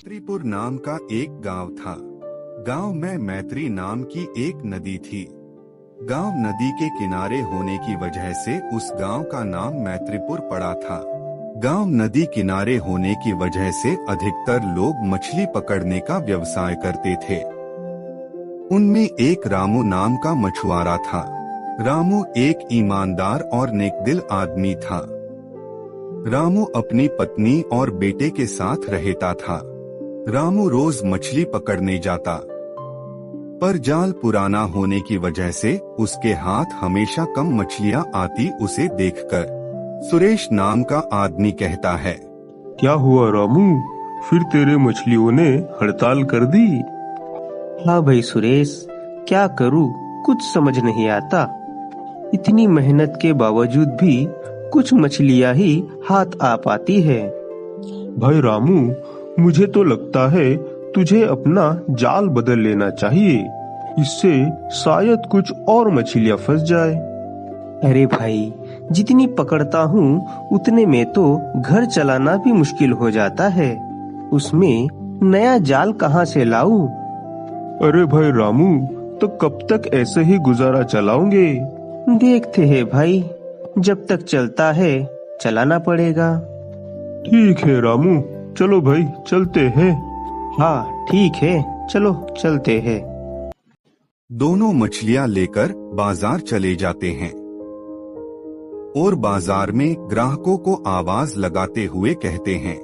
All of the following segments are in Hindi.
मैत्रीपुर नाम का एक गांव था। गांव में मैत्री नाम की एक नदी थी। गांव नदी के किनारे होने की वजह से उस गांव का नाम मैत्रीपुर पड़ा था। गांव नदी किनारे होने की वजह से अधिकतर लोग मछली पकड़ने का व्यवसाय करते थे। उनमें एक रामू नाम का मछुआरा था। रामू एक ईमानदार और नेकदिल आदमी था। रामू अपनी पत्नी और बेटे के साथ रहता था। रामू रोज मछली पकड़ने जाता, पर जाल पुराना होने की वजह से उसके हाथ हमेशा कम मछलियां आती। उसे देखकर सुरेश नाम का आदमी कहता है, क्या हुआ रामू, फिर तेरे मछलियों ने हड़ताल कर दी? हाँ भाई सुरेश, क्या करूँ, कुछ समझ नहीं आता। इतनी मेहनत के बावजूद भी कुछ मछलियाँ ही हाथ आ पाती है। भाई रामू, मुझे तो लगता है तुझे अपना जाल बदल लेना चाहिए। इससे शायद कुछ और मछलियाँ फंस जाए। अरे भाई, जितनी पकड़ता हूँ उतने में तो घर चलाना भी मुश्किल हो जाता है। उसमें नया जाल कहाँ से लाऊं? अरे भाई रामू, तो कब तक ऐसे ही गुजारा चलाओगे? देखते हैं भाई, जब तक चलता है चलाना पड़ेगा। ठीक है रामू, चलो भाई चलते हैं। हाँ ठीक है, चलो चलते हैं। दोनों मछलियां लेकर बाजार चले जाते हैं और बाजार में ग्राहकों को आवाज लगाते हुए कहते हैं,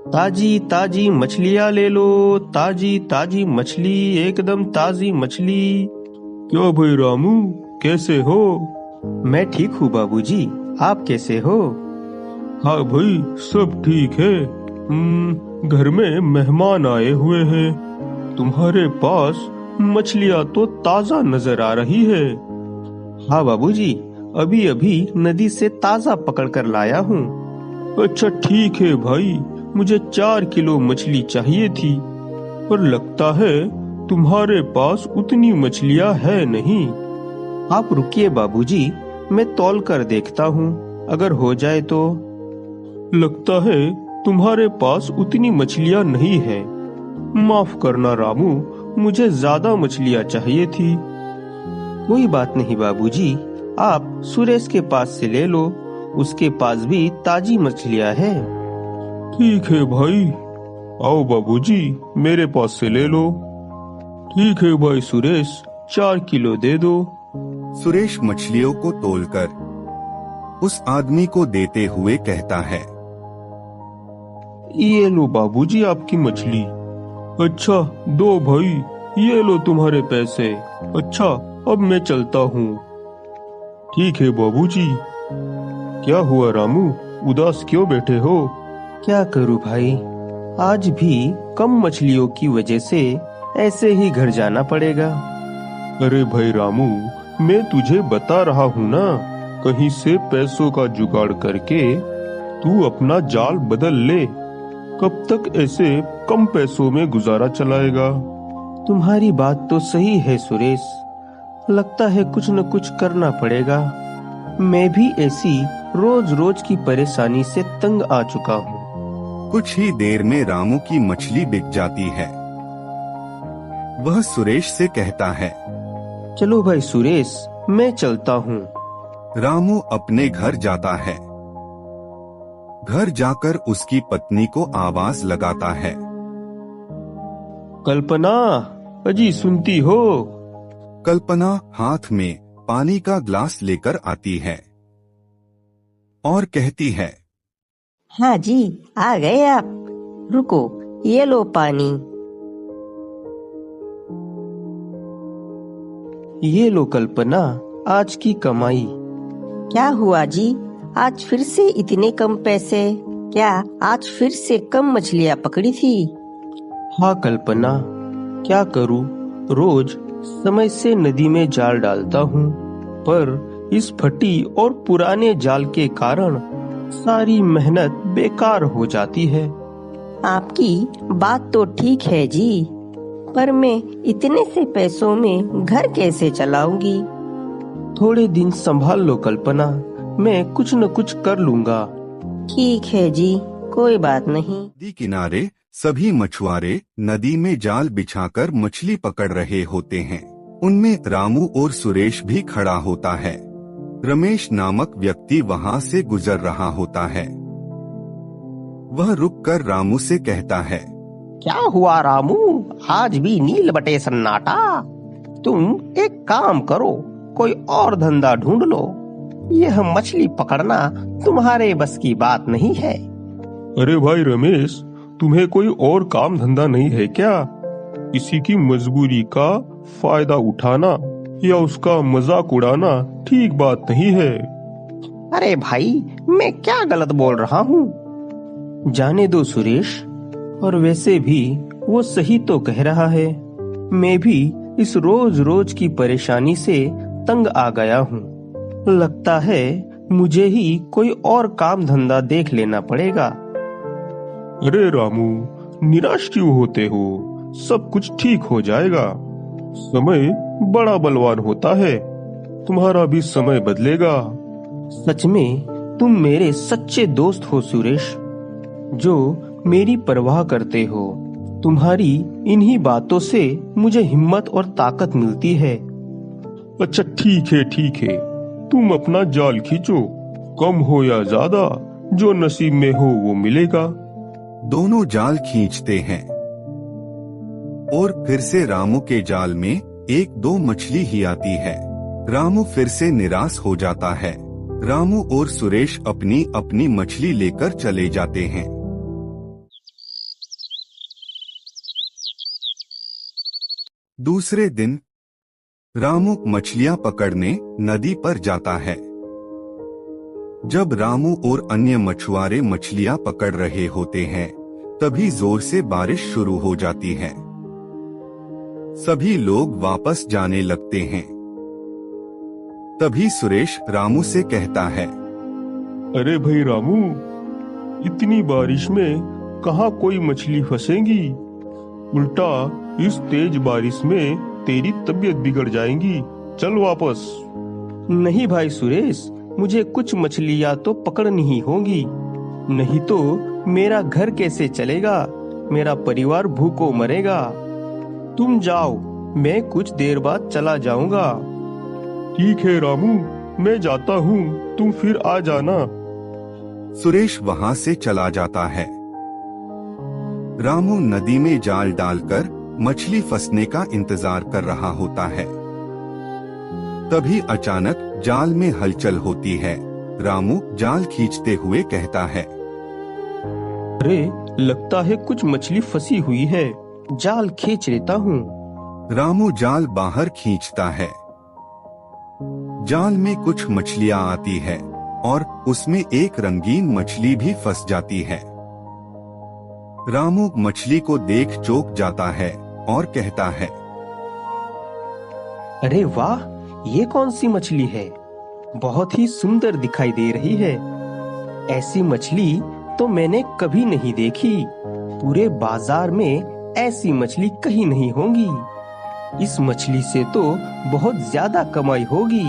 ताजी ताजी मछलियाँ ले लो, ताजी ताजी मछली, एकदम ताजी मछली। क्या भाई रामू, कैसे हो? मैं ठीक हूँ बाबूजी, आप कैसे हो? हाँ भाई, सब ठीक है। घर में मेहमान आए हुए हैं। तुम्हारे पास मछलियाँ तो ताजा नजर आ रही है। हाँ बाबूजी, अभी अभी नदी से ताजा पकड़ कर लाया हूँ। अच्छा ठीक है भाई, मुझे 4 किलो मछली चाहिए थी, पर लगता है तुम्हारे पास उतनी मछलियाँ है नहीं। आप रुकिए बाबूजी, मैं तौल कर देखता हूँ, अगर हो जाए तो। लगता है तुम्हारे पास उतनी मछलियाँ नहीं है। माफ करना रामू, मुझे ज्यादा मछलियाँ चाहिए थी। कोई बात नहीं बाबूजी, आप सुरेश के पास से ले लो, उसके पास भी ताजी मछलियाँ हैं। ठीक है भाई, आओ बाबूजी, मेरे पास से ले लो। ठीक है भाई सुरेश, 4 किलो दे दो। सुरेश मछलियों को तोलकर उस आदमी को देते हुए कहता है, ये लो बाबूजी आपकी मछली। अच्छा दो भाई, ये लो तुम्हारे पैसे। अच्छा अब मैं चलता हूँ। ठीक है बाबूजी। क्या हुआ रामू, उदास क्यों बैठे हो? क्या करूँ भाई, आज भी कम मछलियों की वजह से ऐसे ही घर जाना पड़ेगा। अरे भाई रामू, मैं तुझे बता रहा हूँ ना, कहीं से पैसों का जुगाड़ करके तू अपना जाल बदल ले। कब तक ऐसे कम पैसों में गुजारा चलाएगा? तुम्हारी बात तो सही है सुरेश, लगता है कुछ न कुछ करना पड़ेगा। मैं भी ऐसी रोज रोज की परेशानी से तंग आ चुका हूँ। कुछ ही देर में रामू की मछली बिक जाती है। वह सुरेश से कहता है, चलो भाई सुरेश, मैं चलता हूँ। रामू अपने घर जाता है। घर जाकर उसकी पत्नी को आवाज लगाता है, कल्पना, अजी सुनती हो? कल्पना हाथ में पानी का ग्लास लेकर आती है और कहती है, हाँ जी, आ गए आप। रुको, ये लो पानी। ये लो कल्पना, आज की कमाई। क्या हुआ जी, आज फिर से इतने कम पैसे? क्या आज फिर से कम मछलियाँ पकड़ी थी? हाँ कल्पना, क्या करूँ, रोज समय से नदी में जाल डालता हूँ, पर इस फटी और पुराने जाल के कारण सारी मेहनत बेकार हो जाती है। आपकी बात तो ठीक है जी, पर मैं इतने से पैसों में घर कैसे चलाऊंगी? थोड़े दिन संभाल लो कल्पना, मैं कुछ न कुछ कर लूँगा। ठीक है जी, कोई बात नहीं। नदी किनारे सभी मछुआरे नदी में जाल बिछाकर मछली पकड़ रहे होते हैं। उनमें रामू और सुरेश भी खड़ा होता है। रमेश नामक व्यक्ति वहां से गुजर रहा होता है। वह रुककर रामू से कहता है, क्या हुआ रामू, आज भी नील बटे सन्नाटा? तुम एक काम करो, कोई और धंधा ढूंढ लो। यह मछली पकड़ना तुम्हारे बस की बात नहीं है। अरे भाई रमेश, तुम्हें कोई और काम धंधा नहीं है क्या? किसी की मजबूरी का फायदा उठाना या उसका मजाक उड़ाना ठीक बात नहीं है। अरे भाई, मैं क्या गलत बोल रहा हूँ? जाने दो सुरेश, और वैसे भी वो सही तो कह रहा है। मैं भी इस रोज रोज की परेशानी से तंग आ गया हूँ। लगता है मुझे ही कोई और काम धंधा देख लेना पड़ेगा। अरे रामू, निराश क्यों होते हो? सब कुछ ठीक हो जाएगा। समय बड़ा बलवान होता है, तुम्हारा भी समय बदलेगा। सच में तुम मेरे सच्चे दोस्त हो सुरेश, जो मेरी परवाह करते हो। तुम्हारी इन्हीं बातों से मुझे हिम्मत और ताकत मिलती है। अच्छा ठीक है, तुम अपना जाल खींचो। कम हो या ज्यादा, जो नसीब में हो वो मिलेगा। दोनों जाल खींचते हैं और फिर से रामू के जाल में एक दो मछली ही आती है। रामू फिर से निराश हो जाता है। रामू और सुरेश अपनी अपनी मछली लेकर चले जाते हैं। दूसरे दिन रामू मछलियां पकड़ने नदी पर जाता है। जब रामू और अन्य मछुआरे मछलियां पकड़ रहे होते हैं, तभी जोर से बारिश शुरू हो जाती है। सभी लोग वापस जाने लगते हैं। तभी सुरेश रामू से कहता है, अरे भाई रामू, इतनी बारिश में कहाँ कोई मछली फंसेगी? उल्टा इस तेज बारिश में तेरी तबीयत बिगड़ जाएगी। चल वापस। नहीं भाई सुरेश, मुझे कुछ मछलियाँ तो पकड़नी ही होगी, नहीं तो मेरा घर कैसे चलेगा? मेरा परिवार भूखों मरेगा। तुम जाओ, मैं कुछ देर बाद चला जाऊंगा। ठीक है रामू, मैं जाता हूँ, तुम फिर आ जाना। सुरेश वहां से चला जाता है। रामू नदी में जाल डालकर मछली फंसने का इंतजार कर रहा होता है। तभी अचानक जाल में हलचल होती है। रामू जाल खींचते हुए कहता है, अरे लगता है कुछ मछली फंसी हुई है, जाल खींच लेता हूँ। रामू जाल बाहर खींचता है। जाल में कुछ मछलियां आती है और उसमें एक रंगीन मछली भी फंस जाती है। रामू मछली को देख चौंक जाता है और कहता है, अरे वाह, ये कौन सी मछली है? बहुत ही सुंदर दिखाई दे रही है। ऐसी मछली तो मैंने कभी नहीं देखी। पूरे बाजार में ऐसी मछली कहीं नहीं होंगी। इस मछली से तो बहुत ज्यादा कमाई होगी।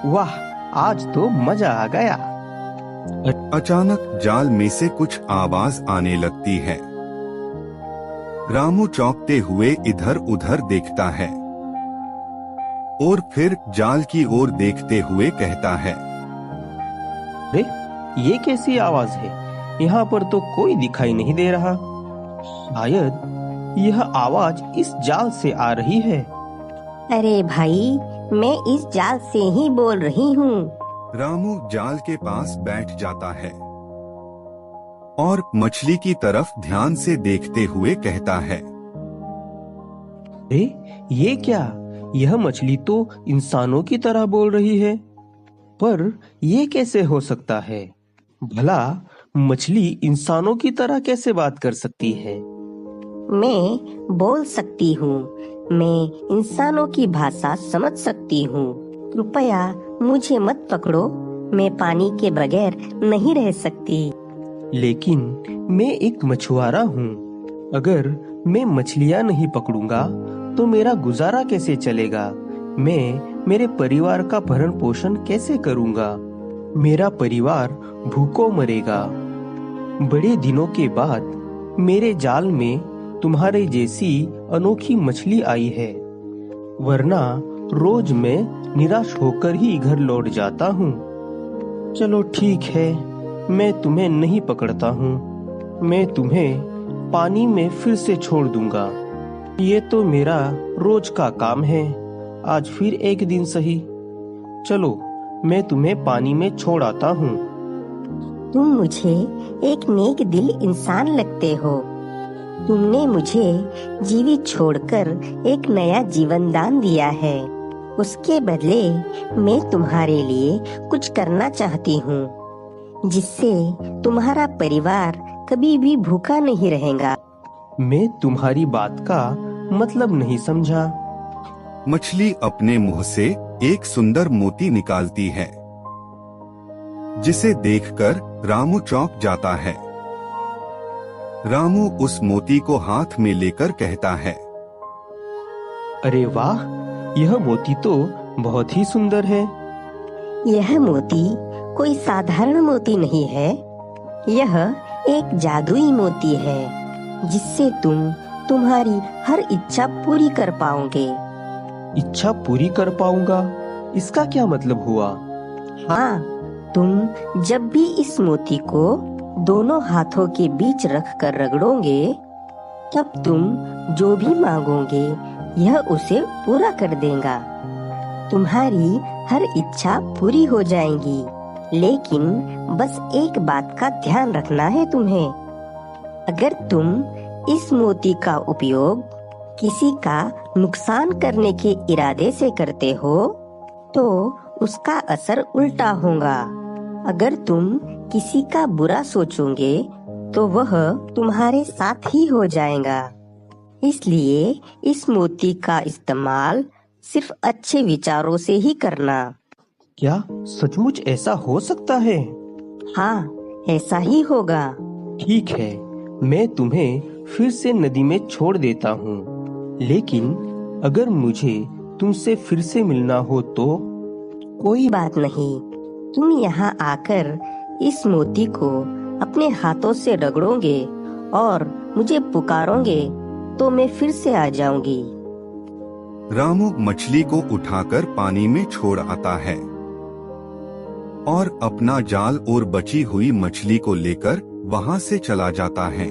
वाह, आज तो मजा आ गया। अचानक जाल में से कुछ आवाज आने लगती है। रामू चौंकते हुए इधर उधर देखता है और फिर जाल की ओर देखते हुए कहता है, अरे ये कैसी आवाज है? यहाँ पर तो कोई दिखाई नहीं दे रहा। शायद यह आवाज इस जाल से आ रही है। अरे भाई, मैं इस जाल से ही बोल रही हूँ। रामू जाल के पास बैठ जाता है और मछली की तरफ ध्यान से देखते हुए कहता है, अरे ये क्या? यह मछली तो इंसानों की तरह बोल रही है। पर ये कैसे हो सकता है? भला मछली इंसानों की तरह कैसे बात कर सकती है? मैं बोल सकती हूँ। मैं इंसानों की भाषा समझ सकती हूँ। कृपया मुझे मत पकड़ो। मैं पानी के बगैर नहीं रह सकती। लेकिन मैं एक मछुआरा हूँ। अगर मैं मछलियाँ नहीं पकड़ूंगा तो मेरा गुजारा कैसे चलेगा? मैं मेरे परिवार का भरण पोषण कैसे करूँगा? मेरा परिवार भूखों मरेगा। बड़े दिनों के बाद मेरे जाल में तुम्हारे जैसी अनोखी मछली आई है, वरना रोज मैं निराश होकर ही घर लौट जाता हूँ। चलो ठीक है, मैं तुम्हें नहीं पकड़ता हूँ। मैं तुम्हें पानी में फिर से छोड़ दूंगा। ये तो मेरा रोज का काम है, आज फिर एक दिन सही। चलो, मैं तुम्हें पानी में छोड़ आता हूँ। तुम मुझे एक नेक दिल इंसान लगते हो। तुमने मुझे जीवित छोड़कर एक नया जीवन दान दिया है। उसके बदले मैं तुम्हारे लिए कुछ करना चाहती हूँ, जिससे तुम्हारा परिवार कभी भी भूखा नहीं रहेगा। मैं तुम्हारी बात का मतलब नहीं समझा। मछली अपने मुंह से एक सुंदर मोती निकालती है, जिसे देखकर रामू चौंक जाता है। रामू उस मोती को हाथ में लेकर कहता है, अरे वाह, यह मोती तो बहुत ही सुंदर है। यह मोती कोई साधारण मोती नहीं है। यह एक जादुई मोती है, जिससे तुम तुम्हारी हर इच्छा पूरी कर पाओगे। इच्छा पूरी कर पाऊंगा, इसका क्या मतलब हुआ? हाँ, तुम जब भी इस मोती को दोनों हाथों के बीच रखकर रगड़ोगे, तब तुम जो भी मांगोगे यह उसे पूरा कर देगा। तुम्हारी हर इच्छा पूरी हो जाएगी, लेकिन बस एक बात का ध्यान रखना है तुम्हें। अगर तुम इस मोती का उपयोग किसी का नुकसान करने के इरादे से करते हो, तो उसका असर उल्टा होगा। अगर तुम किसी का बुरा सोचोगे, तो वह तुम्हारे साथ ही हो जाएगा। इसलिए इस मोती का इस्तेमाल सिर्फ अच्छे विचारों से ही करना। क्या सचमुच ऐसा हो सकता है? हाँ, ऐसा ही होगा। ठीक है, मैं तुम्हें फिर से नदी में छोड़ देता हूँ, लेकिन अगर मुझे तुमसे फिर से मिलना हो तो? कोई बात नहीं, तुम यहाँ आकर इस मोती को अपने हाथों से रगड़ोगे और मुझे पुकारोगे, तो मैं फिर से आ जाऊंगी। रामू मछली को उठाकर पानी में छोड़ आता है और अपना जाल और बची हुई मछली को लेकर वहां से चला जाता है।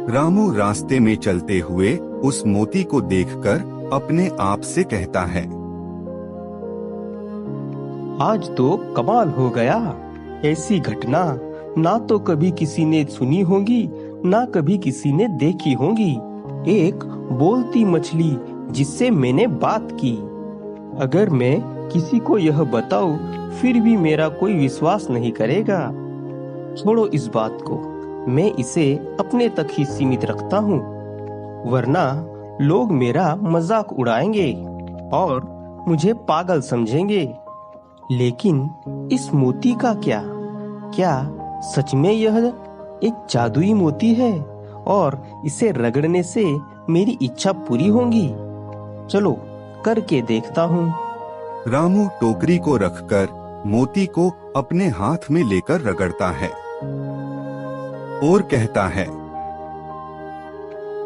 रामू रास्ते में चलते हुए उस मोती को देखकर अपने आप से कहता है, आज तो कमाल हो गया। ऐसी घटना ना तो कभी किसी ने सुनी होगी, ना कभी किसी ने देखी होगी। एक बोलती मछली जिससे मैंने बात की। अगर मैं किसी को यह बताऊं, फिर भी मेरा कोई विश्वास नहीं करेगा। छोड़ो इस बात को, मैं इसे अपने तक ही सीमित रखता हूँ, वरना लोग मेरा मजाक उड़ाएंगे और मुझे पागल समझेंगे। लेकिन इस मोती का क्या? क्या सच में यह एक जादुई मोती है और इसे रगड़ने से मेरी इच्छा पूरी होगी? चलो करके देखता हूँ। रामू टोकरी को रखकर मोती को अपने हाथ में लेकर रगड़ता है और कहता है,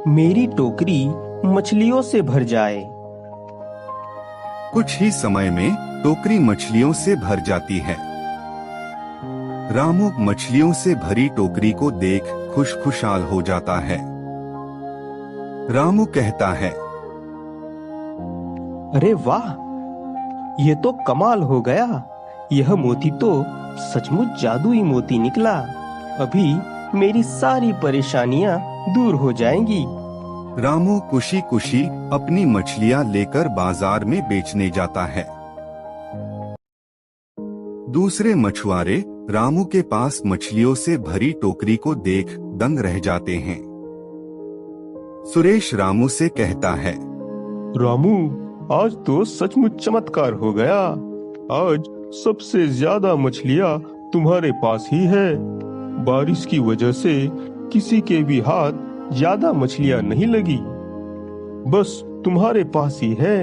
मेरी टोकरी मछलियों से भर जाए। कुछ ही समय में टोकरी मछलियों से भर जाती है। रामू मछलियों से भरी टोकरी को देख खुशखुशाल हो जाता है। रामू कहता है, अरे वाह, ये तो कमाल हो गया। यह मोती तो सचमुच जादुई मोती निकला। अभी मेरी सारी परेशानियां दूर हो जाएंगी। रामू खुशी खुशी अपनी मछलियां लेकर बाजार में बेचने जाता है। दूसरे मछुआरे रामू के पास मछलियों से भरी टोकरी को देख दंग रह जाते हैं। सुरेश रामू से कहता है, रामू, आज तो सचमुच चमत्कार हो गया। आज सबसे ज्यादा मछलियाँ तुम्हारे पास ही है। बारिश की वजह से किसी के भी हाथ ज्यादा मछलियाँ नहीं लगी, बस तुम्हारे पास ही है।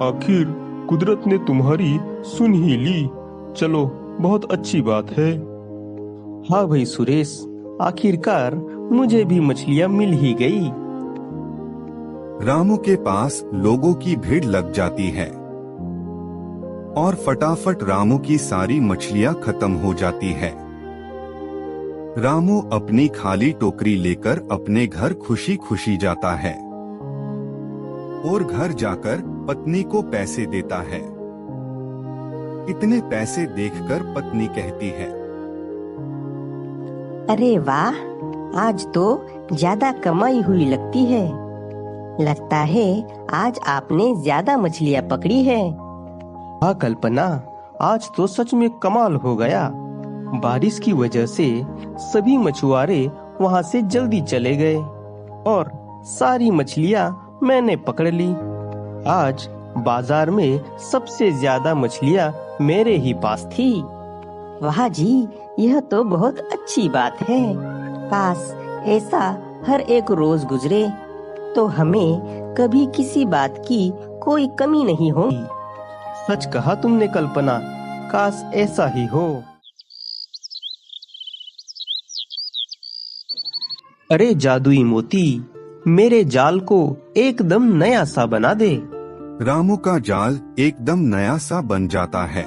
आखिर कुदरत ने तुम्हारी सुन ही ली। चलो, बहुत अच्छी बात है। हाँ भाई सुरेश, आखिरकार मुझे भी मछलियाँ मिल ही गई। रामू के पास लोगों की भीड़ लग जाती है और फटाफट रामू की सारी मछलियाँ खत्म हो जाती है। रामू अपनी खाली टोकरी लेकर अपने घर खुशी खुशी जाता है और घर जाकर पत्नी को पैसे देता है। इतने पैसे देखकर पत्नी कहती है, अरे वाह, आज तो ज्यादा कमाई हुई लगती है। लगता है आज आपने ज्यादा मछलियाँ पकड़ी है। हाँ कल्पना, आज तो सच में कमाल हो गया। बारिश की वजह से सभी मछुआरे वहाँ से जल्दी चले गए और सारी मछलियाँ मैंने पकड़ ली। आज बाजार में सबसे ज्यादा मछलियाँ मेरे ही पास थी। वाह जी, यह तो बहुत अच्छी बात है। काश ऐसा हर एक रोज गुजरे तो हमें कभी किसी बात की कोई कमी नहीं होगी। सच कहा तुमने कल्पना, काश ऐसा ही हो। अरे जादुई मोती, मेरे जाल को एकदम नया सा बना दे। रामू का जाल एकदम नया सा बन जाता है।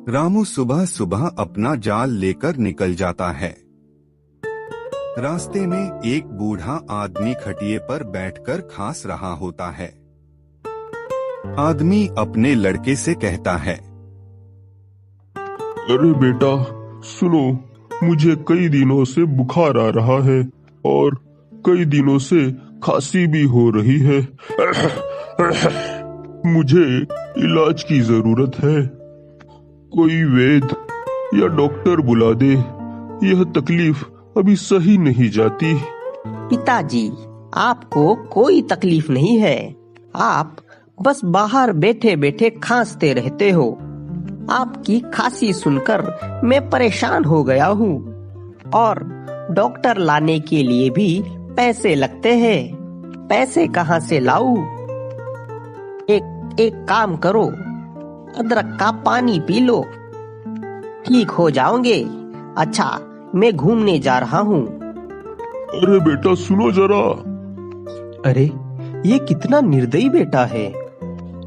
रामू सुबह सुबह अपना जाल लेकर निकल जाता है। रास्ते में एक बूढ़ा आदमी खटिये पर बैठकर खांस रहा होता है। आदमी अपने लड़के से कहता है, अरे बेटा सुनो, मुझे कई दिनों से बुखार आ रहा है और कई दिनों से खांसी भी हो रही है। मुझे इलाज की जरूरत है। कोई वैद्य या डॉक्टर बुला दे। यह तकलीफ अभी सही नहीं जाती। पिताजी, आपको कोई तकलीफ नहीं है। आप बस बाहर बैठे बैठे खांसते रहते हो। आपकी खांसी सुनकर मैं परेशान हो गया हूँ और डॉक्टर लाने के लिए भी पैसे लगते हैं। पैसे कहाँ से लाऊं? एक काम करो, अदरक का पानी पी लो, ठीक हो जाओगे। अच्छा, मैं घूमने जा रहा हूँ। अरे बेटा सुनो जरा। अरे ये कितना निर्दयी बेटा है।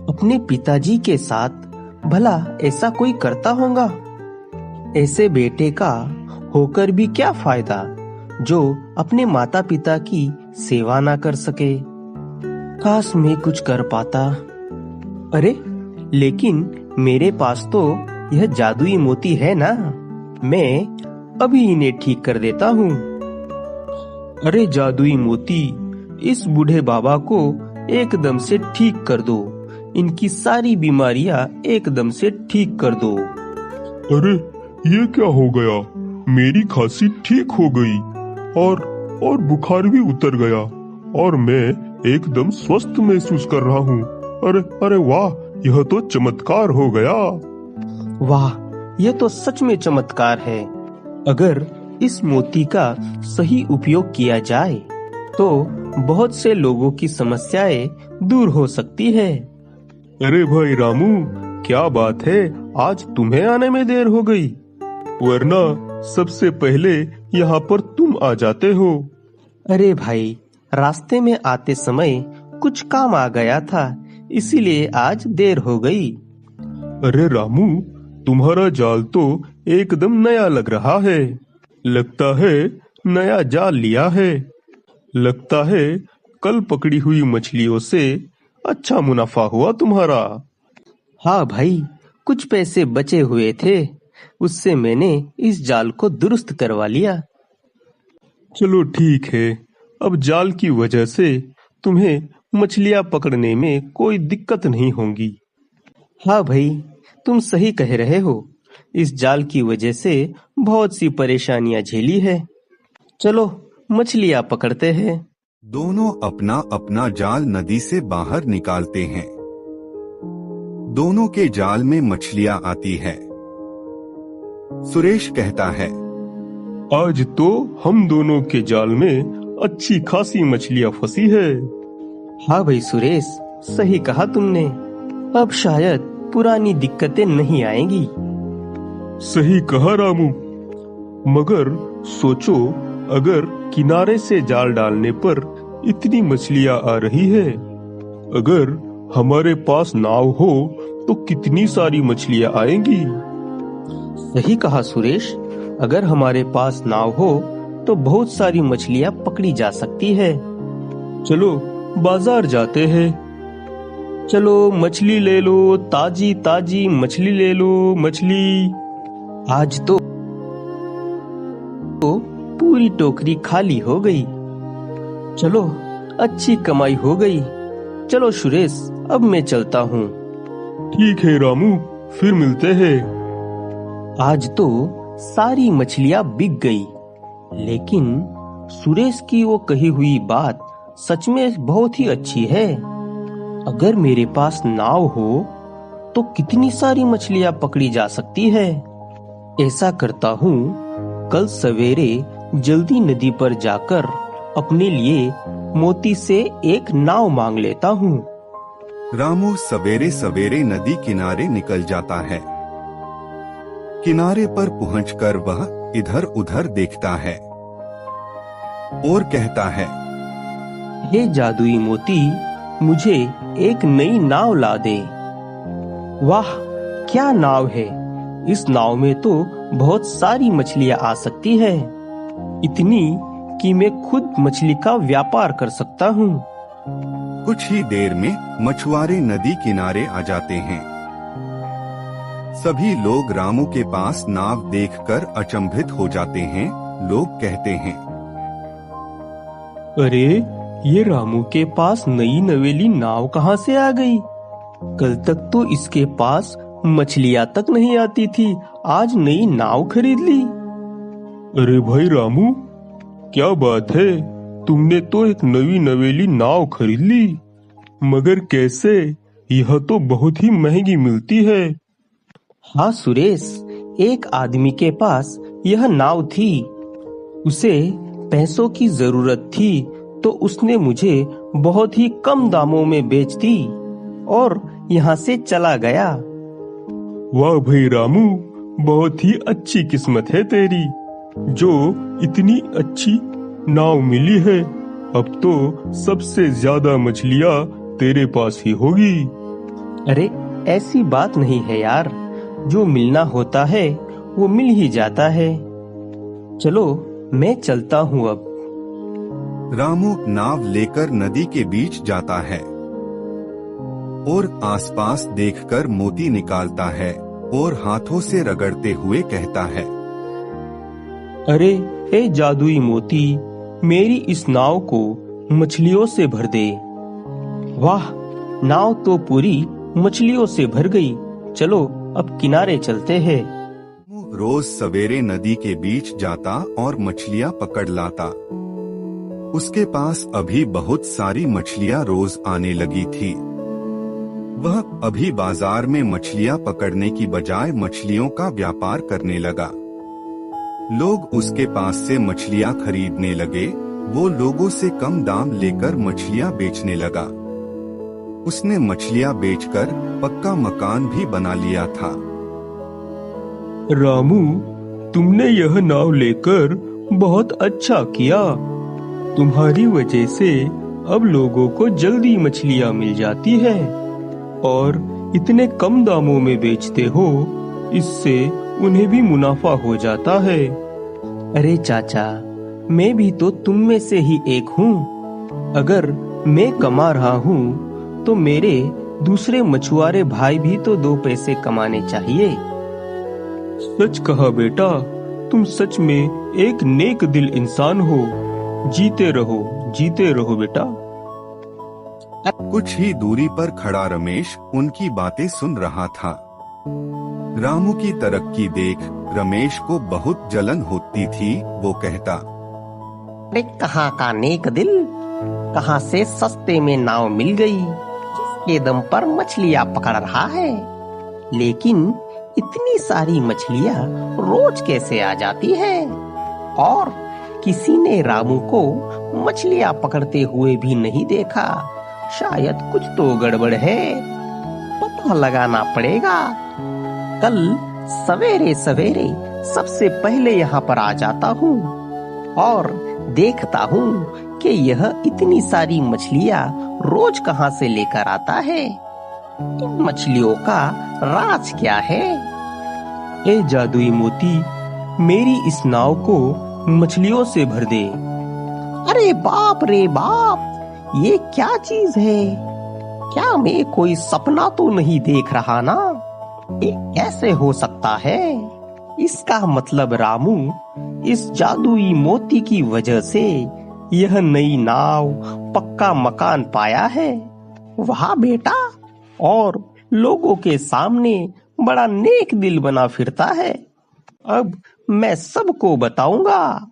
अपने पिताजी के साथ भला ऐसा कोई करता होगा? ऐसे बेटे का होकर भी क्या फायदा जो अपने माता पिता की सेवा ना कर सके। काश मैं कुछ कर पाता। अरे लेकिन मेरे पास तो यह जादुई मोती है ना, मैं अभी इन्हें ठीक कर देता हूँ। अरे जादुई मोती, इस बूढ़े बाबा को एकदम से ठीक कर दो। इनकी सारी बीमारियां एकदम से ठीक कर दो। अरे ये क्या हो गया? मेरी खांसी ठीक हो गई और बुखार भी उतर गया और मैं एकदम स्वस्थ महसूस कर रहा हूँ। अरे वाह, यह तो चमत्कार हो गया। वाह, यह तो सच में चमत्कार है। अगर इस मोती का सही उपयोग किया जाए तो बहुत से लोगों की समस्याएं दूर हो सकती है। अरे भाई रामू, क्या बात है, आज तुम्हें आने में देर हो गई, वरना सबसे पहले यहाँ पर तुम आ जाते हो। अरे भाई, रास्ते में आते समय कुछ काम आ गया था, इसीलिए आज देर हो गई। अरे रामू, तुम्हारा जाल तो एकदम नया लग रहा है। लगता है नया जाल लिया है। लगता है कल पकड़ी हुई मछलियों से अच्छा मुनाफा हुआ तुम्हारा। हाँ भाई, कुछ पैसे बचे हुए थे, उससे मैंने इस जाल को दुरुस्त करवा लिया। चलो ठीक है, अब जाल की वजह से तुम्हें मछलियाँ पकड़ने में कोई दिक्कत नहीं होगी। हाँ भाई, तुम सही कह रहे हो। इस जाल की वजह से बहुत सी परेशानियां झेली है। चलो मछलियाँ पकड़ते हैं। दोनों अपना अपना जाल नदी से बाहर निकालते हैं। दोनों के जाल में मछलियाँ आती है। सुरेश कहता है, आज तो हम दोनों के जाल में अच्छी खासी मछलियाँ फंसी है। हाँ भाई सुरेश, सही कहा तुमने। अब शायद पुरानी दिक्कतें नहीं आएंगी। सही कहा रामू, मगर सोचो अगर किनारे से जाल डालने पर इतनी मछलियां आ रही है, अगर हमारे पास नाव हो तो कितनी सारी मछलियां आएंगी। सही कहा सुरेश, अगर हमारे पास नाव हो तो बहुत सारी मछलियां पकड़ी जा सकती है। चलो बाजार जाते हैं। चलो मछली ले लो, ताजी ताजी मछली ले लो, मछली। आज तो पूरी टोकरी खाली हो गई। चलो अच्छी कमाई हो गई। चलो सुरेश, अब मैं चलता हूँ। ठीक है रामू, फिर मिलते हैं। आज तो सारी मछलियां बिक गई, लेकिन सुरेश की वो कही हुई बात सच में बहुत ही अच्छी है। अगर मेरे पास नाव हो तो कितनी सारी मछलियां पकड़ी जा सकती है। ऐसा करता हूँ, कल सवेरे जल्दी नदी पर जाकर अपने लिए मोती से एक नाव मांग लेता हूँ। रामू सवेरे सवेरे नदी किनारे निकल जाता है। किनारे पर पहुंचकर वह इधर उधर देखता है और कहता है, हे जादुई मोती, मुझे एक नई नाव ला दे। वाह, क्या नाव है! इस नाव में तो बहुत सारी मछलियां आ सकती है, इतनी कि मैं खुद मछली का व्यापार कर सकता हूँ। कुछ ही देर में मछुआरे नदी किनारे आ जाते हैं। सभी लोग रामू के पास नाव देखकर अचंभित हो जाते हैं। लोग कहते हैं, अरे, ये रामू के पास नई नवेली नाव कहाँ से आ गई? कल तक तो इसके पास मछलियां तक नहीं आती थी, आज नई नाव खरीद ली। अरे भाई रामू, क्या बात है, तुमने तो एक नई नवेली नाव खरीद ली, मगर कैसे? यह तो बहुत ही महंगी मिलती है। हाँ सुरेश, एक आदमी के पास यह नाव थी। उसे पैसों की जरूरत थी तो उसने मुझे बहुत ही कम दामों में बेच दी और यहाँ से चला गया। वाह भाई रामू, बहुत ही अच्छी किस्मत है तेरी, जो इतनी अच्छी नाव मिली है। अब तो सबसे ज्यादा मछलियाँ तेरे पास ही होगी। अरे ऐसी बात नहीं है यार, जो मिलना होता है वो मिल ही जाता है। चलो मैं चलता हूँ अब। रामू नाव लेकर नदी के बीच जाता है और आसपास देखकर मोती निकालता है और हाथों से रगड़ते हुए कहता है, अरे ए जादुई मोती, मेरी इस नाव को मछलियों से भर दे। वाह, नाव तो पूरी मछलियों से भर गई। चलो अब किनारे चलते हैं। रोज सवेरे नदी के बीच जाता और मछलियाँ पकड़ लाता। उसके पास अभी बहुत सारी मछलियाँ रोज आने लगी थी। वह अभी बाजार में मछलियाँ पकड़ने की बजाय मछलियों का व्यापार करने लगा। लोग उसके पास से मछलियाँ खरीदने लगे। वो लोगों से कम दाम लेकर मछलियाँ बेचने लगा। उसने मछलियाँ बेचकर पक्का मकान भी बना लिया था। रामू, तुमने यह नाव लेकर बहुत अच्छा किया। तुम्हारी वजह से अब लोगों को जल्दी मछलियाँ मिल जाती है और इतने कम दामों में बेचते हो, इससे उन्हें भी मुनाफा हो जाता है। अरे चाचा, मैं भी तो तुम में से ही एक हूँ। अगर मैं कमा रहा हूँ तो मेरे दूसरे मछुआरे भाई भी तो दो पैसे कमाने चाहिए। सच कहा बेटा, तुम सच में एक नेक दिल इंसान हो। जीते रहो बेटा। कुछ ही दूरी पर खड़ा रमेश उनकी बातें सुन रहा था। रामू की तरक्की देख रमेश को बहुत जलन होती थी। वो कहता, अरे कहाँ का नेक दिल, कहाँ से सस्ते में नाव मिल गई, जिसके दम पर मछलियाँ पकड़ रहा है। लेकिन इतनी सारी मछलियाँ रोज कैसे आ जाती है? और किसी ने रामू को मछलियाँ पकड़ते हुए भी नहीं देखा। शायद कुछ तो गड़बड़ है, पता लगाना पड़ेगा। कल सवेरे सवेरे सबसे पहले यहाँ पर आ जाता हूँ और देखता हूँ कि यह इतनी सारी मछलियाँ रोज कहाँ से लेकर आता है। इन मछलियों का राज क्या है? ए जादुई मोती, मेरी इस नाव को मछलियों से भर दे। अरे बाप रे बाप, ये क्या चीज है? क्या मैं कोई सपना तो नहीं देख रहा ना? ये कैसे हो सकता है? इसका मतलब रामू, इस जादुई मोती की वजह से यह नई नाव, पक्का मकान पाया है। वाह बेटा, और लोगों के सामने बड़ा नेक दिल बना फिरता है। अब मैं सबको बताऊंगा।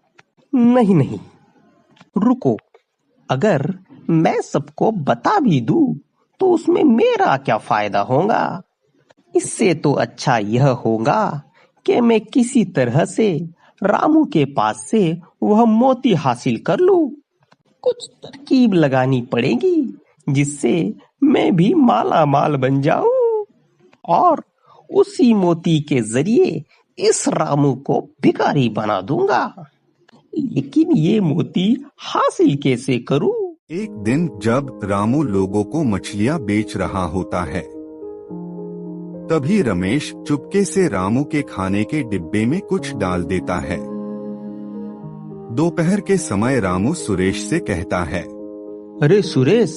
नहीं नहीं, रुको, अगर मैं सबको बता भी दूं तो उसमें मेरा क्या फायदा होगा? इससे तो अच्छा यह होगा कि मैं किसी तरह से रामू के पास से वह मोती हासिल कर लूं। कुछ तरकीब लगानी पड़ेगी जिससे मैं भी माला माल बन जाऊं और उसी मोती के जरिए इस रामू को भिखारी बना दूंगा। लेकिन ये मोती हासिल कैसे करूं? एक दिन जब रामू लोगों को मछलियां बेच रहा होता है, तभी रमेश चुपके से रामू के खाने के डिब्बे में कुछ डाल देता है। दोपहर के समय रामू सुरेश से कहता है, अरे सुरेश,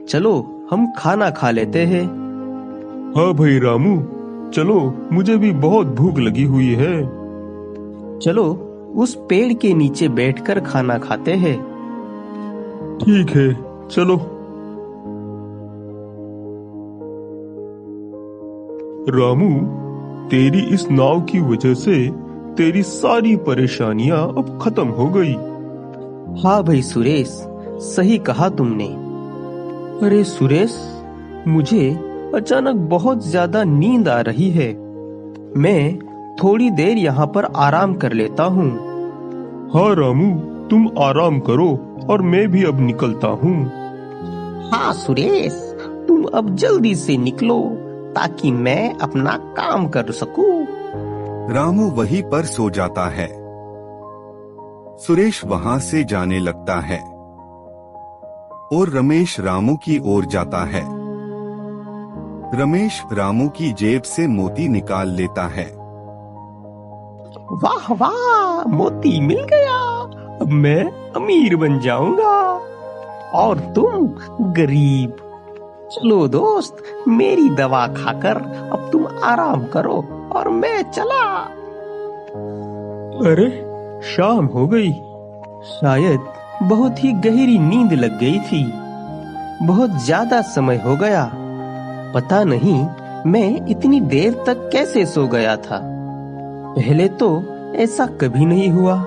चलो हम खाना खा लेते हैं। हाँ भाई रामू, चलो, मुझे भी बहुत भूख लगी हुई है। चलो उस पेड़ के नीचे बैठकर खाना खाते हैं। ठीक है, चलो। रामू, तेरी इस नाव की वजह से तेरी सारी परेशानियां अब खत्म हो गई। हाँ भाई सुरेश, सही कहा तुमने। अरे सुरेश, मुझे अचानक बहुत ज्यादा नींद आ रही है। मैं थोड़ी देर यहाँ पर आराम कर लेता हूँ। हाँ रामू, तुम आराम करो और मैं भी अब निकलता हूँ। हाँ सुरेश, तुम अब जल्दी से निकलो ताकि मैं अपना काम कर सकूं। रामू वहीं पर सो जाता है। सुरेश वहां से जाने लगता है और रमेश रामू की ओर जाता है। रमेश रामू की जेब से मोती निकाल लेता है। वाह वाह, मोती मिल गया। अब मैं अमीर बन जाऊंगा और तुम गरीब। चलो दोस्त, मेरी दवा खाकर अब तुम आराम करो और मैं चला। अरे शाम हो गई। शायद बहुत ही गहरी नींद लग गई थी। बहुत ज्यादा समय हो गया। पता नहीं मैं इतनी देर तक कैसे सो गया था। पहले तो ऐसा कभी नहीं हुआ।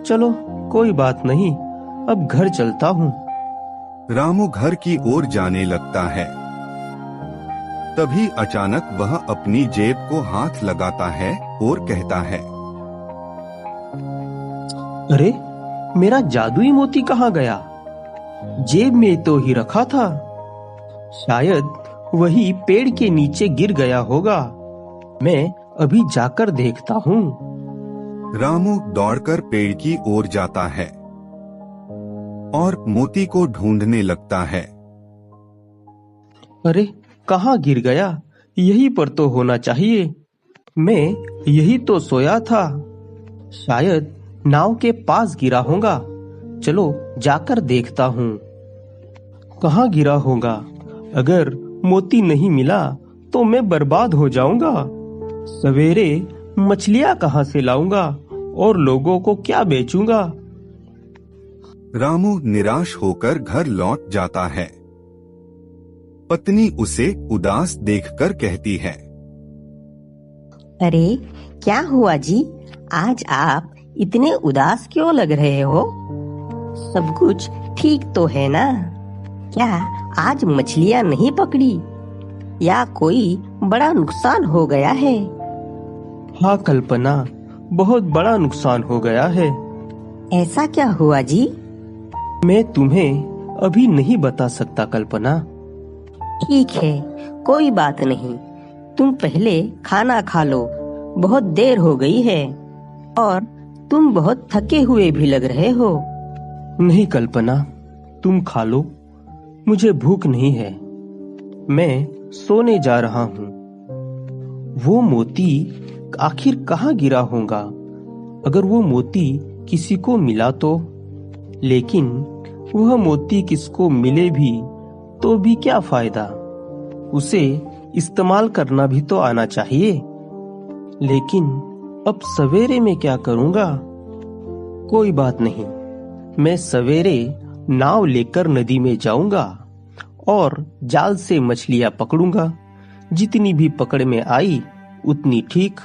चलो कोई बात नहीं, अब घर चलता हूँ। रामू घर की ओर जाने लगता है। तभी अचानक वह अपनी जेब को हाथ लगाता है और कहता है, अरे मेरा जादुई मोती कहाँ गया? जेब में तो ही रखा था। शायद वही पेड़ के नीचे गिर गया होगा। मैं अभी जाकर देखता हूँ। रामू दौड़कर पेड़ की ओर जाता है और मोती को ढूंढने लगता है। अरे कहाँ गिर गया? यहीं पर तो होना चाहिए। मैं यही तो सोया था। शायद नाव के पास गिरा होगा। चलो जाकर देखता हूँ। कहाँ गिरा होगा? अगर मोती नहीं मिला तो मैं बर्बाद हो जाऊंगा। सवेरे मछलियाँ कहाँ से लाऊंगा और लोगों को क्या बेचूंगा? रामू निराश होकर घर लौट जाता है। पत्नी उसे उदास देखकर कहती है, अरे क्या हुआ जी, आज आप इतने उदास क्यों लग रहे हो? सब कुछ ठीक तो है ना? क्या आज मछलियाँ नहीं पकड़ी या कोई बड़ा नुकसान हो गया है? हाँ कल्पना, बहुत बड़ा नुकसान हो गया है। ऐसा क्या हुआ जी? मैं तुम्हें अभी नहीं बता सकता कल्पना। ठीक है, कोई बात नहीं। तुम पहले खाना खा लो, बहुत देर हो गई है। और तुम बहुत थके हुए भी लग रहे हो। नहीं कल्पना, तुम खा लो, मुझे भूख नहीं है। मैं सोने जा रहा हूँ। वो मोती आखिर कहाँ गिरा होगा? अगर वो मोती किसी को मिला तो? लेकिन वह मोती किसको मिले भी तो भी क्या फायदा? उसे इस्तेमाल करना भी तो आना चाहिए। लेकिन अब सवेरे में क्या करूँगा? कोई बात नहीं, मैं सवेरे नाव लेकर नदी में जाऊंगा और जाल से मछलियां पकड़ूंगा। जितनी भी पकड़ में आई उतनी ठीक।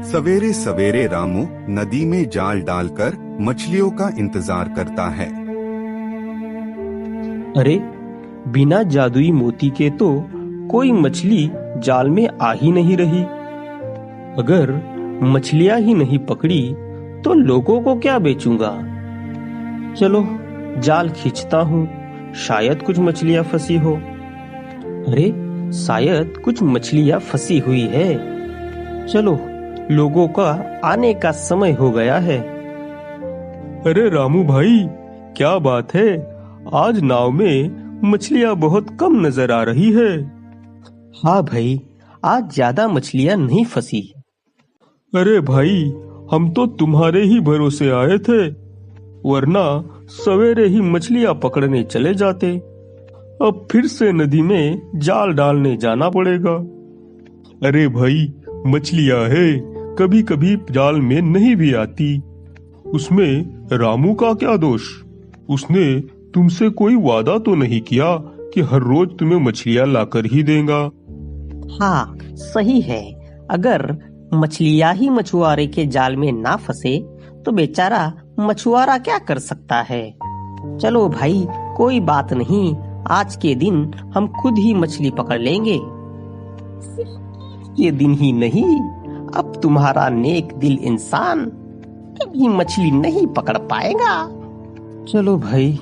सवेरे सवेरे रामू नदी में जाल डालकर मछलियों का इंतजार करता है। अरे, बिना जादुई मोती के तो कोई मछली जाल में आ ही नहीं रही। अगर मछलियां ही नहीं पकड़ी तो लोगों को क्या बेचूंगा? चलो जाल खींचता हूँ, शायद कुछ मछलियां फंसी हो। अरे, शायद कुछ मछलियां फंसी हुई है। चलो, लोगों का आने का समय हो गया है। अरे रामू भाई, क्या बात है, आज नाव में मछलियां बहुत कम नजर आ रही है। हाँ भाई, आज ज्यादा मछलियां नहीं फंसी। अरे भाई, हम तो तुम्हारे ही भरोसे आए थे, वरना सवेरे ही मछलियां पकड़ने चले जाते। अब फिर से नदी में जाल डालने जाना पड़ेगा। अरे भाई, मछलियां है, कभी कभी जाल में नहीं भी आती, उसमें रामू का क्या दोष? उसने तुमसे कोई वादा तो नहीं किया कि हर रोज तुम्हें मछलियां लाकर ही देगा। हाँ, सही है। अगर मछलियां ही मछुआरे के जाल में ना फंसे तो बेचारा मछुआरा क्या कर सकता है। चलो भाई, कोई बात नहीं, आज के दिन हम खुद ही मछली पकड़ लेंगे। ये दिन ही नहीं, अब तुम्हारा नेक दिल इंसान कभी मछली नहीं पकड़ पाएगा। चलो भाई,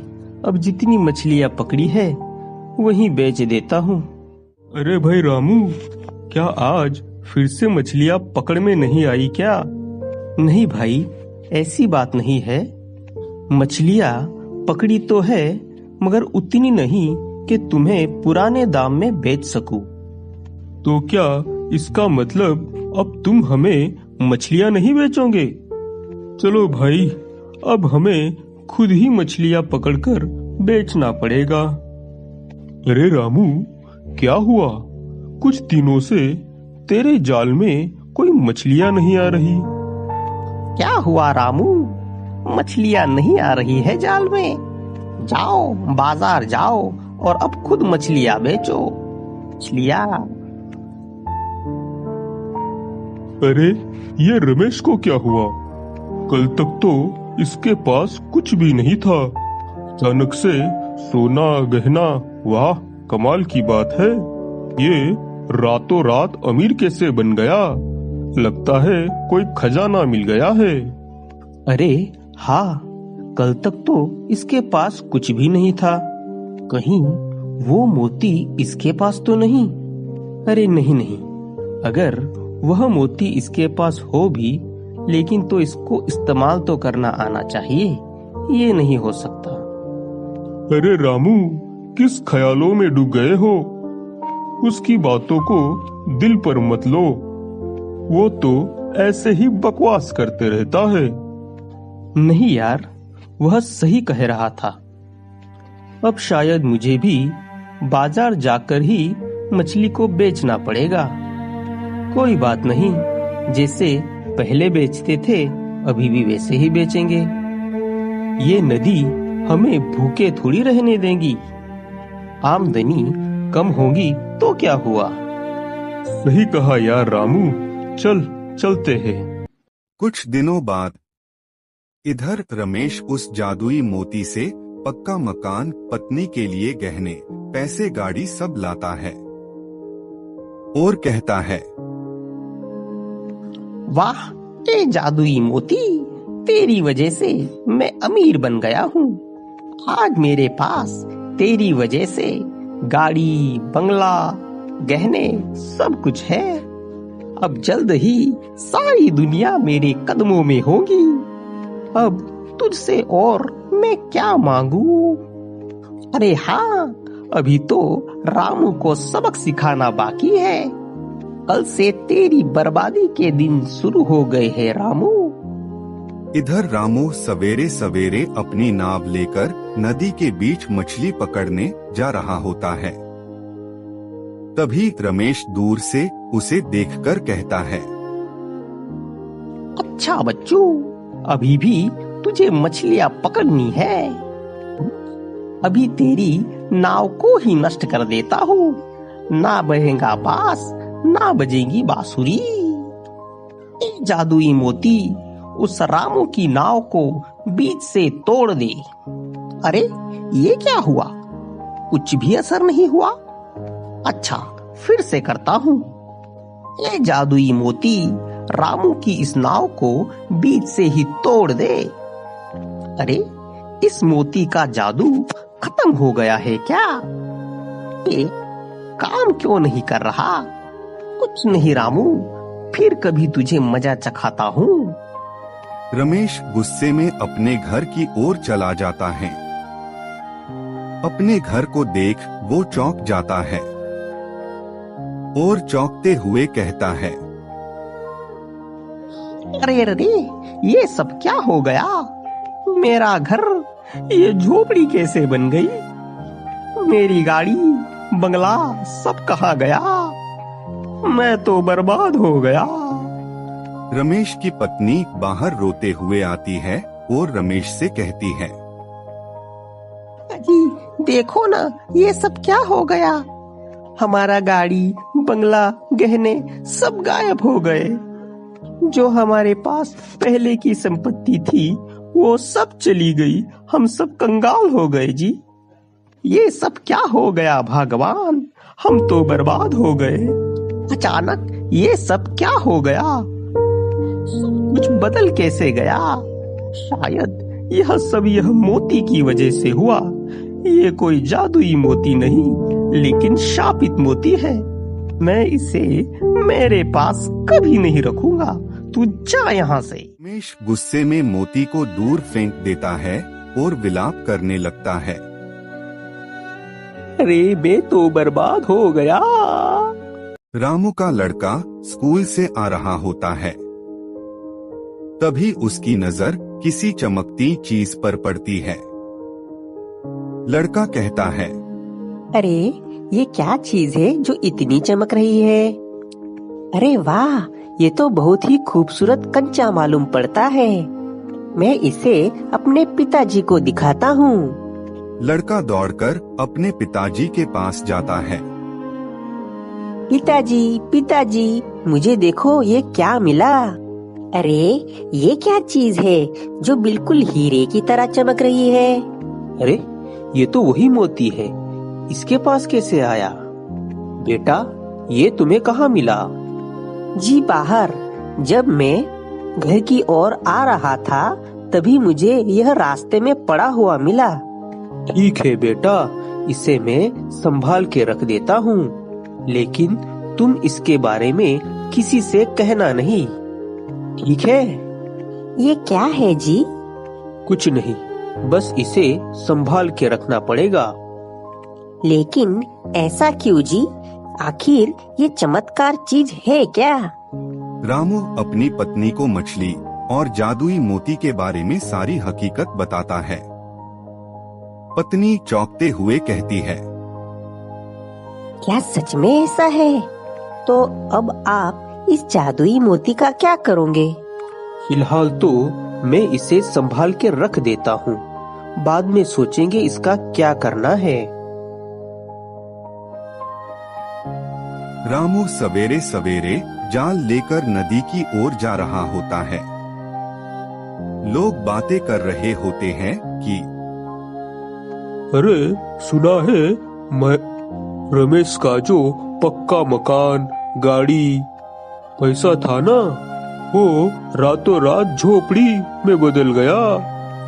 अब जितनी मछलियां पकड़ी है वही बेच देता हूँ। अरे भाई रामू, क्या आज फिर से मछलियां पकड़ में नहीं आई क्या? नहीं भाई, ऐसी बात नहीं है। मछलियां पकड़ी तो है, मगर उतनी नहीं कि तुम्हें पुराने दाम में बेच सकूं। तो क्या इसका मतलब अब तुम हमें मछलियां नहीं बेचोगे? चलो भाई, अब हमें खुद ही मछलियां पकड़कर बेचना पड़ेगा। अरे रामू, क्या हुआ? कुछ दिनों से तेरे जाल में कोई मछलियां नहीं आ रही। क्या हुआ रामू? मछलियां नहीं आ रही है जाल में? जाओ बाजार जाओ और अब खुद मछलियां बेचो। मछलियां। अरे, ये रमेश को क्या हुआ? कल तक तो इसके पास कुछ भी नहीं था, अचानक से सोना गहना, वाह कमाल की बात है। ये रातों रात अमीर कैसे बन गया? लगता है कोई खजाना मिल गया है। अरे हाँ, कल तक तो इसके पास कुछ भी नहीं था। कहीं वो मोती इसके पास तो नहीं? अरे नहीं नहीं, अगर वह मोती इसके पास हो भी, लेकिन तो इसको इस्तेमाल तो करना आना चाहिए। ये नहीं हो सकता। अरे रामू, किस ख्यालों में डूब गए हो? उसकी बातों को दिल पर मत लो, वो तो ऐसे ही बकवास करते रहता है। नहीं यार, वह सही कह रहा था। अब शायद मुझे भी बाजार जाकर ही मछली को बेचना पड़ेगा। कोई बात नहीं, जैसे पहले बेचते थे अभी भी वैसे ही बेचेंगे। ये नदी हमें भूखे थोड़ी रहने देंगी। आमदनी कम होगी तो क्या हुआ? सही कहा यार रामू, चलते हैं। कुछ दिनों बाद इधर रमेश उस जादुई मोती से पक्का मकान, पत्नी के लिए गहने, पैसे, गाड़ी सब लाता है और कहता है, वाह, ये जादुई मोती, तेरी वजह से मैं अमीर बन गया हूँ। आज मेरे पास तेरी वजह से गाड़ी, बंगला, गहने सब कुछ है। अब जल्द ही सारी दुनिया मेरे कदमों में होगी। अब तुझसे और मैं क्या मांगू? अरे हाँ, अभी तो रामू को सबक सिखाना बाकी है। कल से तेरी बर्बादी के दिन शुरू हो गए हैं रामू। इधर रामू सवेरे सवेरे अपनी नाव लेकर नदी के बीच मछली पकड़ने जा रहा होता है। तभी रमेश दूर से उसे देखकर कहता है, अच्छा बच्चू, अभी भी तुझे मछलियाँ पकड़नी है। अभी तेरी नाव को ही नष्ट कर देता हूँ। ना बहेगा बांस, ना बजेगी बांसुरी। ये जादुई मोती उस रामू की नाव को बीच से तोड़ दे। अरे ये क्या हुआ? कुछ भी असर नहीं हुआ। अच्छा, फिर से करता हूँ। ये जादुई मोती रामू की इस नाव को बीच से ही तोड़ दे। अरे इस मोती का जादू खत्म हो गया है क्या? ये काम क्यों नहीं कर रहा? कुछ नहीं रामू, फिर कभी तुझे मजा चखाता हूँ। रमेश गुस्से में अपने घर की ओर चला जाता है। अपने घर को देख वो चौंक जाता है और चौंकते हुए कहता है, अरे अरे, ये सब क्या हो गया? मेरा घर, ये झोपड़ी कैसे बन गई? मेरी गाड़ी, बंगला सब कहाँ गया? मैं तो बर्बाद हो गया। रमेश की पत्नी बाहर रोते हुए आती है और रमेश से कहती है, अजी देखो ना, ये सब क्या हो गया? हमारा गाड़ी, बंगला, गहने सब गायब हो गए। जो हमारे पास पहले की संपत्ति थी वो सब चली गई। हम सब कंगाल हो गए जी। ये सब क्या हो गया भगवान? हम तो बर्बाद हो गए। अचानक ये सब क्या हो गया? सब कुछ बदल कैसे गया? शायद यह मोती की वजह से हुआ। ये कोई जादुई मोती नहीं, लेकिन शापित मोती है। मैं इसे मेरे पास कभी नहीं रखूंगा। तू जा यहाँ से। रमेश गुस्से में मोती को दूर फेंक देता है और विलाप करने लगता है। अरे मैं तो बर्बाद हो गया। रामू का लड़का स्कूल से आ रहा होता है। तभी उसकी नजर किसी चमकती चीज पर पड़ती है। लड़का कहता है, अरे ये क्या चीज है जो इतनी चमक रही है? अरे वाह, ये तो बहुत ही खूबसूरत कंचा मालूम पड़ता है। मैं इसे अपने पिताजी को दिखाता हूँ। लड़का दौड़कर अपने पिताजी के पास जाता है। पिताजी, पिताजी, मुझे देखो ये क्या मिला। अरे ये क्या चीज है जो बिल्कुल हीरे की तरह चमक रही है? अरे ये तो वही मोती है। इसके पास कैसे आया? बेटा, ये तुम्हें कहाँ मिला? जी बाहर, जब मैं घर की ओर आ रहा था तभी मुझे यह रास्ते में पड़ा हुआ मिला। ठीक है बेटा, इसे मैं संभाल के रख देता हूँ, लेकिन तुम इसके बारे में किसी से कहना नहीं, ठीक है? ये क्या है जी? कुछ नहीं, बस इसे संभाल के रखना पड़ेगा। लेकिन ऐसा क्यों जी? आखिर ये चमत्कार चीज है क्या? रामू अपनी पत्नी को मछली और जादुई मोती के बारे में सारी हकीकत बताता है। पत्नी चौंकते हुए कहती है, क्या सच में ऐसा है? तो अब आप इस जादुई मोती का क्या करोगे? फिलहाल तो मैं इसे संभाल के रख देता हूँ, बाद में सोचेंगे इसका क्या करना है। रामू सवेरे सवेरे जाल लेकर नदी की ओर जा रहा होता है। लोग बातें कर रहे होते हैं कि अरे सुना है, मैं रमेश का जो पक्का मकान, गाड़ी, पैसा था ना, वो रातों रात झोपड़ी में बदल गया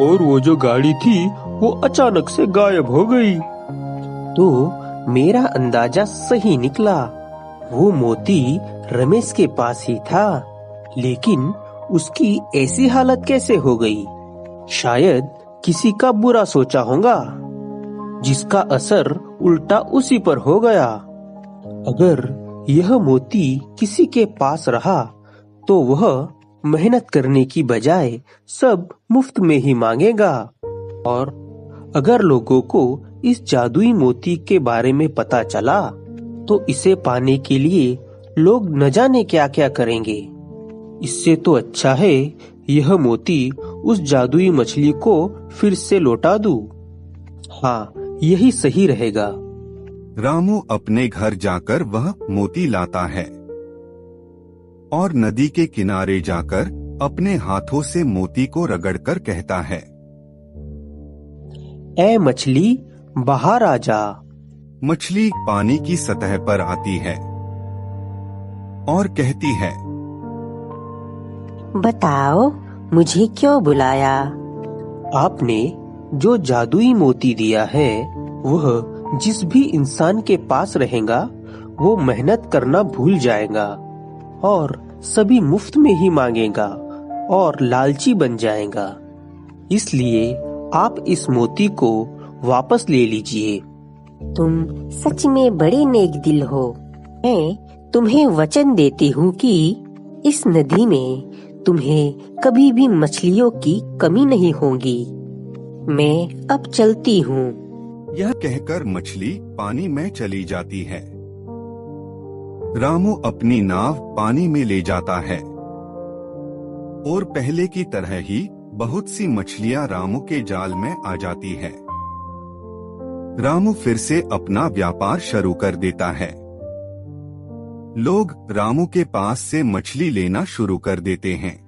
और वो जो गाड़ी थी वो अचानक से गायब हो गई। तो मेरा अंदाजा सही निकला। वो मोती रमेश के पास ही था, लेकिन उसकी ऐसी हालत कैसे हो गई? शायद किसी का बुरा सोचा होगा, जिसका असर उल्टा उसी पर हो गया। अगर यह मोती किसी के पास रहा तो वह मेहनत करने की बजाय सब मुफ्त में ही मांगेगा। और अगर लोगों को इस जादुई मोती के बारे में पता चला तो इसे पाने के लिए लोग न जाने क्या क्या करेंगे। इससे तो अच्छा है यह मोती उस जादुई मछली को फिर से लौटा दूं। हाँ, यही सही रहेगा। रामू अपने घर जाकर वह मोती लाता है और नदी के किनारे जाकर अपने हाथों से मोती को रगड़कर कहता है, ऐ मछली, बाहर आ जा। मछली पानी की सतह पर आती है और कहती है, बताओ मुझे क्यों बुलाया? आपने जो जादुई मोती दिया है वह जिस भी इंसान के पास रहेगा वो मेहनत करना भूल जाएगा और सभी मुफ्त में ही मांगेगा और लालची बन जाएगा। इसलिए आप इस मोती को वापस ले लीजिए। तुम सच में बड़े नेक दिल हो। मैं तुम्हें वचन देती हूँ कि इस नदी में तुम्हें कभी भी मछलियों की कमी नहीं होगी। मैं अब चलती हूँ। यह कहकर मछली पानी में चली जाती है। रामू अपनी नाव पानी में ले जाता है और पहले की तरह ही बहुत सी मछलियां रामू के जाल में आ जाती है। रामू फिर से अपना व्यापार शुरू कर देता है। लोग रामू के पास से मछली लेना शुरू कर देते हैं।